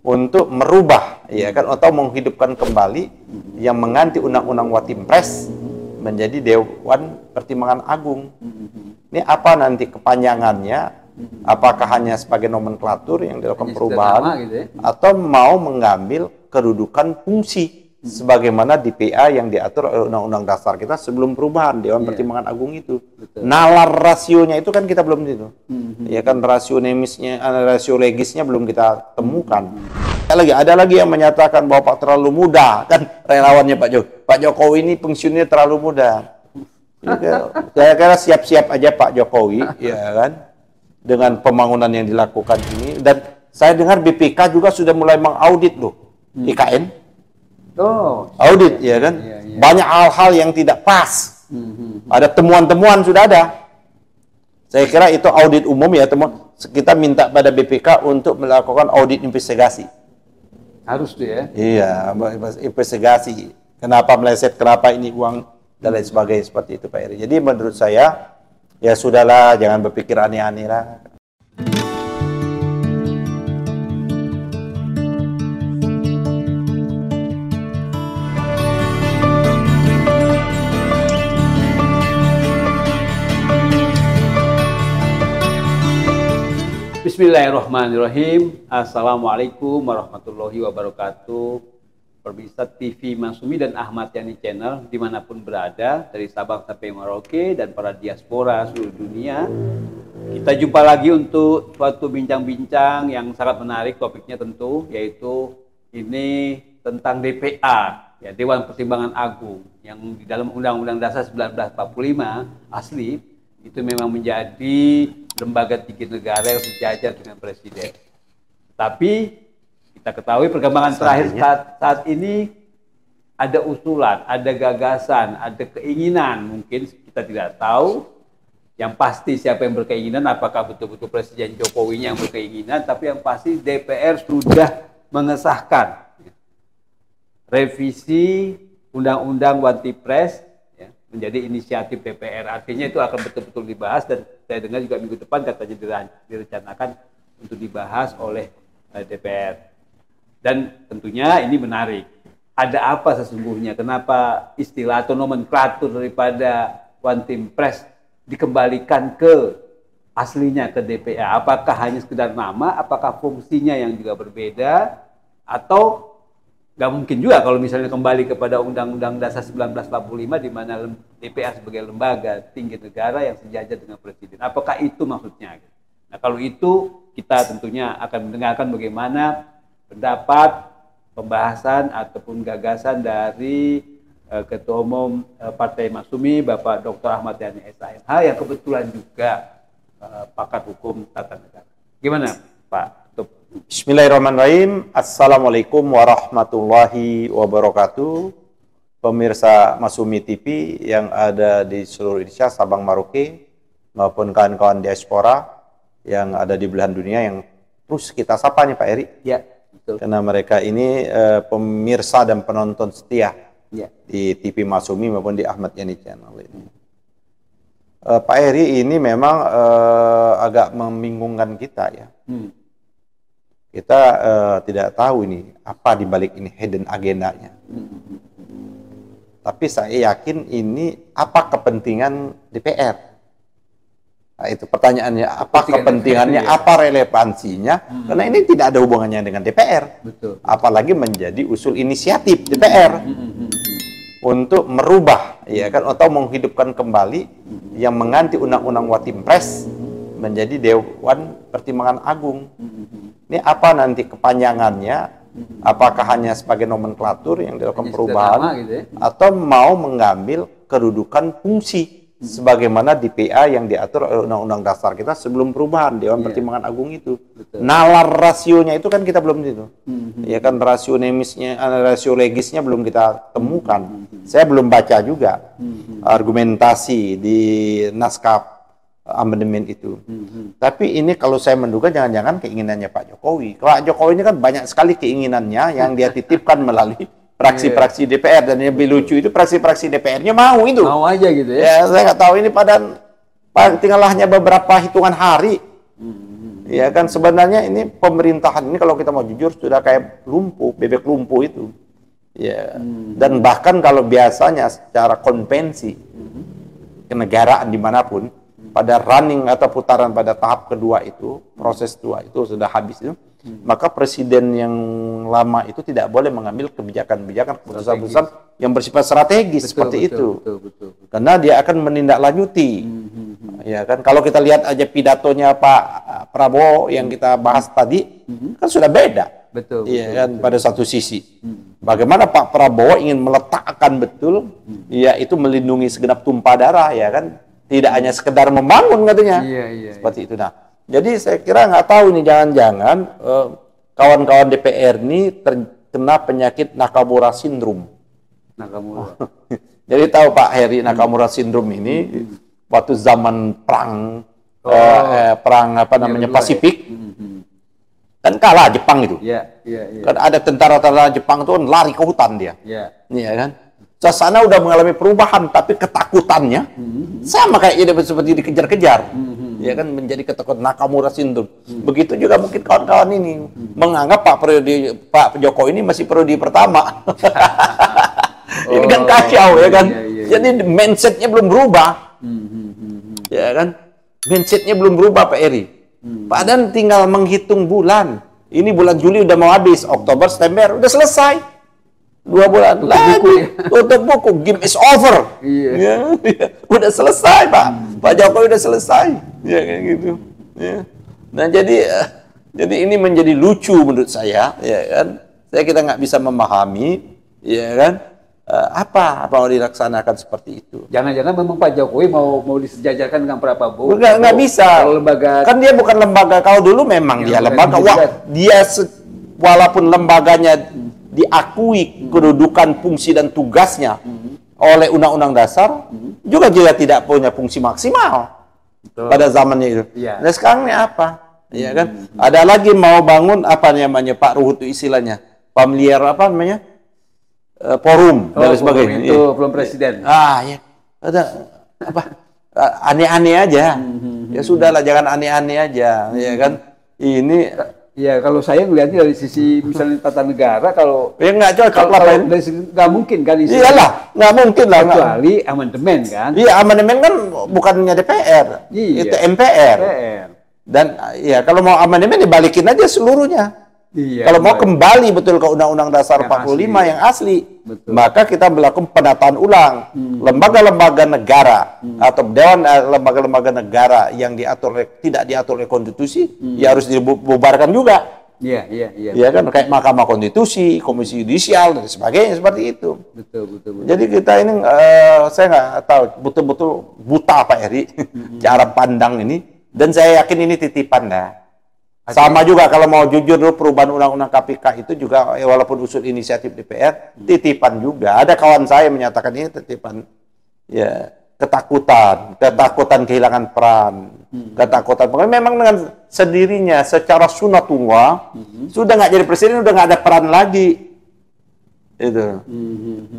untuk merubah, ya kan, atau menghidupkan kembali yang mengganti Undang-Undang Watimpres menjadi Dewan Pertimbangan Agung. Ini apa nanti kepanjangannya? Apakah hanya sebagai nomenklatur yang dilakukan perubahan, gitu ya, atau mau mengambil kedudukan fungsi sebagaimana DPA yang diatur oleh Undang-Undang Dasar kita sebelum perubahan Dewan Pertimbangan Agung itu. Betul. Nalar rasionya itu kan kita belum itu. Ya kan, rasio legisnya belum kita temukan. Ada lagi yang menyatakan bahwa Pak terlalu muda, kan relawannya Pak Jokowi ini pensiunnya terlalu muda. Saya kira siap-siap aja Pak Jokowi, ya kan, dengan pembangunan yang dilakukan ini. Dan saya dengar BPK juga sudah mulai mengaudit loh IKN. Audit, ya kan? Banyak hal-hal yang tidak pas. Ada temuan-temuan sudah ada. Saya kira itu audit umum ya, teman. Kita minta pada BPK untuk melakukan audit investigasi. Harus tuh ya? Iya, investigasi. Kenapa meleset, kenapa ini uang, dan lain sebagainya seperti itu Pak Eri. Jadi menurut saya, ya sudahlah, jangan berpikir aneh-aneh lah. Bismillahirrahmanirrahim. Assalamualaikum warahmatullahi wabarakatuh. Pemirsa TV Masyumi dan Ahmad Yani Channel dimanapun berada, dari Sabang sampai Merauke dan para diaspora seluruh dunia, kita jumpa lagi untuk suatu bincang-bincang yang sangat menarik. Topiknya tentu yaitu ini tentang DPA, ya, Dewan Pertimbangan Agung, yang di dalam Undang-Undang Dasar 1945 asli itu memang menjadi lembaga tinggi negara yang sejajar dengan presiden. Tapi kita ketahui perkembangan terakhir saat ini ada usulan, ada gagasan, ada keinginan, mungkin kita tidak tahu yang pasti siapa yang berkeinginan, apakah betul-betul Presiden Jokowi yang berkeinginan, tapi yang pasti DPR sudah mengesahkan revisi Undang-Undang Watimpres menjadi inisiatif DPR. Artinya itu akan betul-betul dibahas, dan saya dengar juga minggu depan katanya direncanakan untuk dibahas oleh DPR. Dan tentunya ini menarik. Ada apa sesungguhnya? Kenapa istilah atau nomenklatur daripada Watimpres dikembalikan ke aslinya, ke DPR? Apakah hanya sekedar nama? Apakah fungsinya yang juga berbeda? Atau nggak mungkin juga kalau misalnya kembali kepada Undang-Undang Dasar 1945 di mana DPR sebagai lembaga tinggi negara yang sejajar dengan presiden. Apakah itu maksudnya? Nah, kalau itu kita tentunya akan mendengarkan bagaimana pendapat, pembahasan ataupun gagasan dari Ketua Umum Partai Masyumi, Bapak Dr. Ahmad Yani SAMH, yang kebetulan juga pakar hukum tata negara. Gimana Pak? Bismillahirrahmanirrahim. Assalamualaikum warahmatullahi wabarakatuh. Pemirsa Masyumi TV yang ada di seluruh Indonesia, Sabang Merauke, maupun kawan-kawan diaspora yang ada di belahan dunia yang terus kita sapa nih Pak Eri. Ya, betul. Karena mereka ini pemirsa dan penonton setia di TV Masyumi maupun di Ahmad Yani Channel ini. Pak Eri, ini memang agak membingungkan kita ya. Kita tidak tahu ini apa dibalik ini hidden agendanya. Tapi saya yakin ini apa kepentingan DPR. Nah, itu pertanyaannya, apa kepentingannya, apa relevansinya? Karena ini tidak ada hubungannya dengan DPR. Betul. Apalagi menjadi usul inisiatif DPR untuk merubah, ya kan, atau menghidupkan kembali yang mengganti Undang-Undang Watimpres menjadi Dewan Pertimbangan Agung. Ini apa nanti kepanjangannya? Apakah hanya sebagai nomenklatur yang dilakukan perubahan, gitu ya, atau mau mengambil kedudukan fungsi sebagaimana DPA yang diatur oleh Undang-Undang Dasar kita sebelum perubahan Dewan Pertimbangan Agung itu. Betul. Nalar rasionya itu kan kita belum itu. Ya kan, rasio legisnya belum kita temukan. Saya belum baca juga argumentasi di naskah amandemen itu. Tapi ini kalau saya menduga jangan-jangan keinginannya Pak Jokowi. Pak Jokowi ini kan banyak sekali keinginannya yang dia titipkan melalui fraksi-fraksi DPR, dan yang lebih lucu itu fraksi-fraksi DPR-nya mau itu. Mau aja gitu ya. Ya, saya nggak tahu ini tinggal hanya beberapa hitungan hari. Ya kan sebenarnya ini pemerintahan ini kalau kita mau jujur sudah kayak lumpuh, bebek lumpuh itu. Ya. Dan bahkan kalau biasanya secara konvensi kenegaraan dimanapun pada running atau putaran pada tahap kedua itu, proses dua itu sudah habis itu, maka presiden yang lama itu tidak boleh mengambil kebijakan-kebijakan keputusan-keputusan yang bersifat strategis seperti itu. Betul. Karena dia akan menindaklanjuti. Ya kan kalau kita lihat aja pidatonya Pak Prabowo yang kita bahas tadi kan sudah beda. Betul. Iya kan pada satu sisi. Bagaimana Pak Prabowo ingin meletakkan betul yaitu melindungi segenap tumpah darah ya kan. Tidak hanya sekedar membangun katanya. Seperti itu. Nah, jadi saya kira nggak tahu nih jangan-jangan kawan-kawan DPR ini terkena penyakit Nakamura Syndrome. Nakamura. Jadi tahu Pak Heri Nakamura Syndrome ini waktu zaman perang Pasifik kan kalah Jepang itu. Kan ada tentara-tentara Jepang itu kan lari ke hutan dia. Iya kan? Sana udah mengalami perubahan tapi ketakutannya sama kayak dia seperti dikejar-kejar. Ya kan menjadi ketakutan Nakamura Syndrome. Begitu juga mungkin kawan-kawan ini menganggap Pak Jokowi ini masih periode pertama. Ini kan kacau ya kan. Jadi mindsetnya belum berubah. Ya kan? Mindsetnya belum berubah Pak Eri. Padahal tinggal menghitung bulan. Ini bulan Juli udah mau habis, Oktober, September udah selesai. 2 bulan lagi tutup buku, game is over. Ya, udah selesai Pak Jokowi udah selesai. Ya kayak gitu. Ya. Nah jadi ini menjadi lucu menurut saya, ya kan? Kita nggak bisa memahami, ya kan? Apa mau dilaksanakan seperti itu? Jangan-jangan memang Pak Jokowi mau disejajarkan dengan Pak Prabowo? Nggak bisa. Lembaga kan dia bukan lembaga. Kalau dulu memang dia lembaga. Walaupun lembaganya diakui kedudukan, fungsi dan tugasnya oleh Undang-Undang Dasar, juga dia tidak punya fungsi maksimal pada zamannya itu. Nah sekarang ini apa? Ya kan? Ada lagi mau bangun apa namanya Pak Ruhut itu istilahnya familiar apa namanya forum dan sebagainya. Itu belum presiden. Ya ada apa aneh-aneh aja. Ya sudahlah jangan aneh-aneh aja, ya kan? Ini ya kalau saya melihatnya dari sisi misalnya tata negara kalau nggak cocok lah nggak mungkin kan iyalah nggak mungkin lah kecuali amandemen kan. Iya amandemen kan bukannya DPR, itu MPR. Dan ya kalau mau amandemen dibalikin aja seluruhnya. Kalau mau kembali betul ke Undang-Undang Dasar 45 yang asli, maka kita melakukan penataan ulang lembaga-lembaga negara atau dewan lembaga-lembaga negara yang tidak diatur oleh konstitusi, ya harus dibubarkan juga. Iya kan kayak Mahkamah Konstitusi, Komisi Yudisial dan sebagainya seperti itu. Betul. Jadi kita ini saya nggak tahu betul-betul buta Pak Eri cara pandang ini, dan saya yakin ini titipan dah. Sama juga kalau mau jujur dulu perubahan Undang-Undang KPK itu juga walaupun usul inisiatif DPR, titipan juga. Ada kawan saya menyatakan ini titipan ya ketakutan kehilangan peran, ketakutan. Memang dengan sendirinya secara sunatullah sudah nggak jadi presiden, udah nggak ada peran lagi. Itu.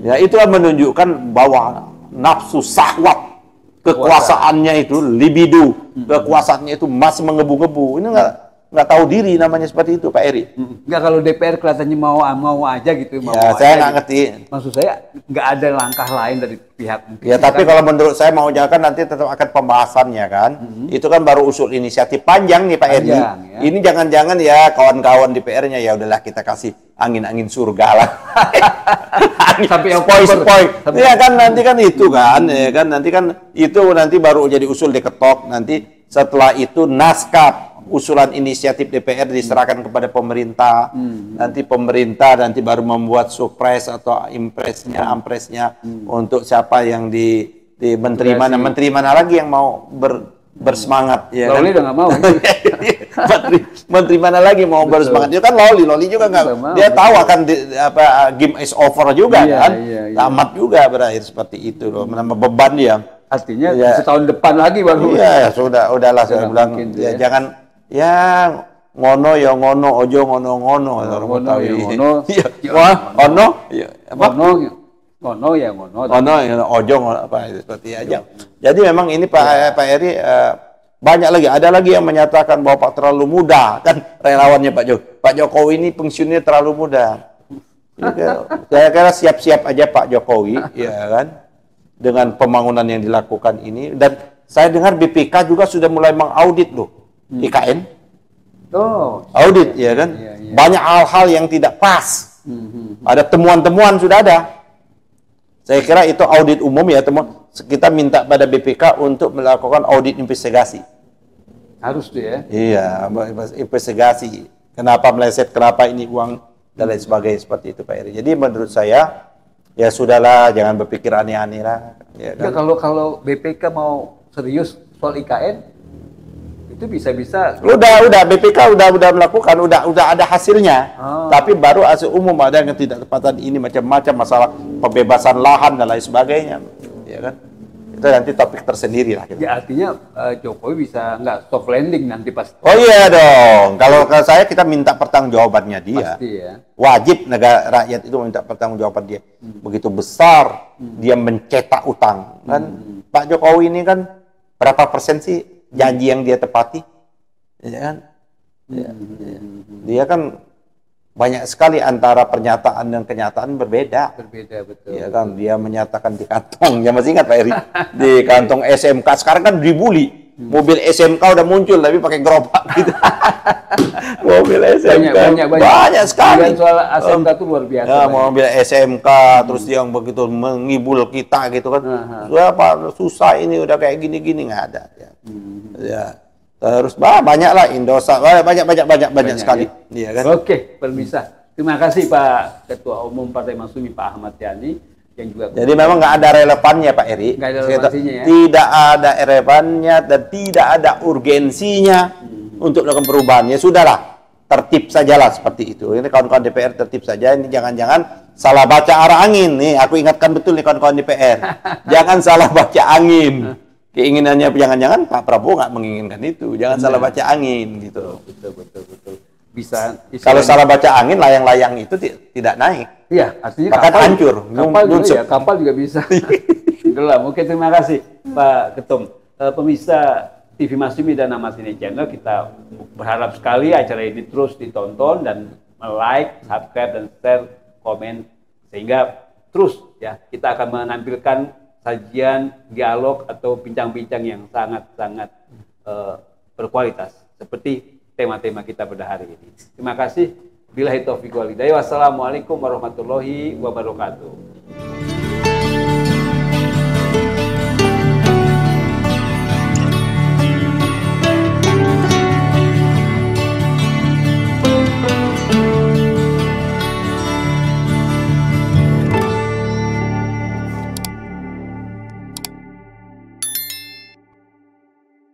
Ya itulah menunjukkan bahwa nafsu syahwat kekuasaannya itu libido, kekuasaannya itu masih menggebu-gebu. Ini nggak tahu diri namanya seperti itu Pak Eri. Nggak kalau DPR kelihatannya mau aja gitu. Saya nggak ngerti. Maksud saya nggak ada langkah lain dari pihak. Ya tapi kalau menurut saya mau jangan nanti tetap akan pembahasannya kan. Itu kan baru usul inisiatif panjang nih Pak Eri. Ini jangan-jangan ya kawan-kawan DPR-nya ya udahlah kita kasih angin-angin surga lah. Sampai yang spoi. Ya kan nanti kan itu kan, ya kan nanti baru jadi usul diketok. Nanti setelah itu naskah usulan inisiatif DPR diserahkan kepada pemerintah. Nanti pemerintah baru membuat surprise atau ampresnya untuk siapa yang di menteri mana lagi yang mau bersemangat ya kan? Loli udah nggak mau. menteri mana lagi mau bersemangat? Itu kan Loli juga nggak. Dia tahu akan game is over juga kan? Tamat juga berakhir seperti itu loh. Menambah beban dia. Artinya setahun depan lagi baru. Iya, udahlah saya bilang ya jangan. Ya ngono ya ngono, ojo ngono-ngono. Ngono ya ngono. Ngono ya ngono. Ojo ngono apa itu seperti aja. Jadi memang ini Pak Eri banyak lagi. Ada lagi yang menyatakan bahwa Pak terlalu muda, kan relawannya Pak Jokowi ini pensiunnya terlalu muda. Saya kira siap-siap aja Pak Jokowi, ya kan, dengan pembangunan yang dilakukan ini. Dan saya dengar BPK juga sudah mulai mengaudit loh, IKN. Audit, ya kan. Banyak hal-hal yang tidak pas. Ada temuan-temuan sudah ada. Saya kira itu audit umum ya, teman. Kita minta pada BPK untuk melakukan audit investigasi. Harus tuh ya. Iya, investigasi. Kenapa meleset, kenapa ini uang dan lain sebagainya seperti itu Pak Eri. Jadi menurut saya ya sudahlah, jangan berpikir aneh-aneh lah. Ya, kan? Ya, kalau BPK mau serius soal IKN itu bisa-bisa. Udah BPK udah melakukan, udah ada hasilnya. Tapi baru hasil umum ada yang tidak tepatan ini macam-macam masalah pembebasan lahan dan lain sebagainya. Ya kan? Itu nanti topik tersendiri lah. Gitu. Ya artinya Jokowi bisa nggak soft landing nanti pas. Oh iya dong. Kalau saya kita minta pertanggungjawabannya dia. Pasti ya. Wajib negara rakyat itu minta pertanggungjawaban dia. Begitu besar dia mencetak utang. Kan Pak Jokowi ini kan berapa persen sih janji yang dia tepati? Ya kan? Dia kan banyak sekali antara pernyataan dan kenyataan berbeda. Berbeda, betul. Ya kan, dia menyatakan di kantong. Ya masih ingat Pak Eri? Di kantong SMK. Sekarang kan dibully. Mobil SMK udah muncul tapi pakai gerobak gitu. Mobil SMK. Banyak sekali. Dan soal SMK itu luar biasa. Ya, mobil SMK terus yang begitu menghibur kita gitu kan. Apa susah ini udah kayak gini-gini nggak ada. Ya. Terus banyak lah Indosat, banyak sekali. Ya. Iya kan? Oke, permisah. Terima kasih Pak Ketua Umum Partai Masyumi Pak Ahmad Yani yang juga. Jadi memang nggak ada relevannya Pak Eri. Nggak ada relevansinya ya. Tidak ada relevannya dan tidak ada urgensinya untuk melakukan perubahan. Ya sudahlah, tertib sajalah seperti itu. Ini kawan-kawan DPR tertib saja. Ini jangan-jangan salah baca arah angin. Nih aku ingatkan betul nih kawan-kawan DPR. Jangan salah baca angin. Keinginannya jangan-jangan Pak Prabowo nggak menginginkan itu. Jangan salah baca angin gitu. Betul. Bisa. Kalau salah baca angin, layang-layang itu tidak naik. Iya, artinya bahkan kapal hancur. Kapal juga bisa. Itulah. Oke, terima kasih Pak Ketum. Pemirsa TV Masyumi dan Ahmad Yani Channel, kita berharap sekali acara ini terus ditonton dan like, subscribe dan share, komen sehingga terus ya kita akan menampilkan sajian, dialog atau bincang-bincang yang sangat-sangat berkualitas seperti tema-tema kita pada hari ini. Terima kasih. Billahi taufiq wal hidayah. Wassalamualaikum warahmatullahi wabarakatuh.